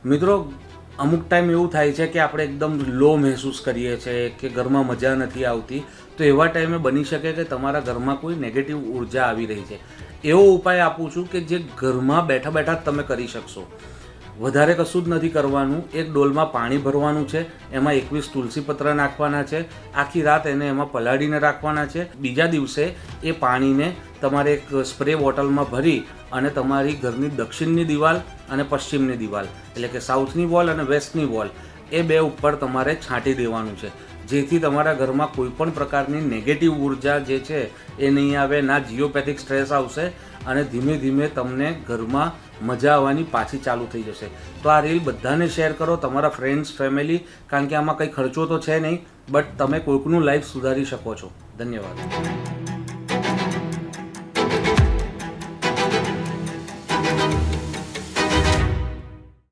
મિત્રો, અમુક ટાઈમ એવું થાય છે કે આપણે એકદમ લો મહેસૂસ કરીએ છીએ કે ઘરમાં મજા નથી આવતી, તો એવા ટાઈમે બની શકે કે તમારા ઘરમાં કોઈ નેગેટિવ ઉર્જા આવી રહી છે. એવો ઉપાય આપું છું કે જે ઘરમાં બેઠા બેઠા જ તમે કરી શકશો. વધારે કશું જ નથી કરવાનું. એક ડોલમાં પાણી ભરવાનું છે, એમાં 21 તુલસી પત્ર નાખવાના છે, આખી રાત એને એમાં પલાળીને રાખવાના છે. બીજા દિવસે એ પાણીને તમારે એક સ્પ્રે બોટલમાં ભરી અને તમારી ઘરની દક્ષિણની દિવાલ અને પશ્ચિમની દિવાલ, એટલે કે સાઉથની વોલ અને વેસ્ટની વોલ, એ બે ઉપર તમારે છાંટી દેવાનું છે, જેથી તમારા ઘરમાં કોઈ પણ પ્રકારની નેગેટિવ ઉર્જા જે છે એ નહીં આવે, ના જીઓપેથિક સ્ટ્રેસ આવશે અને ધીમે ધીમે તમને ઘરમાં મજા આવવાની પાછી ચાલુ થઈ જશે. તો આ રીલ બધાને શેર કરો, તમારા ફ્રેન્ડ્સ, ફેમિલી, કારણ કે આમાં કંઈ ખર્ચો તો છે નહીં, બટ તમે કોઈકનું લાઈફ સુધારી શકો છો. ધન્યવાદ.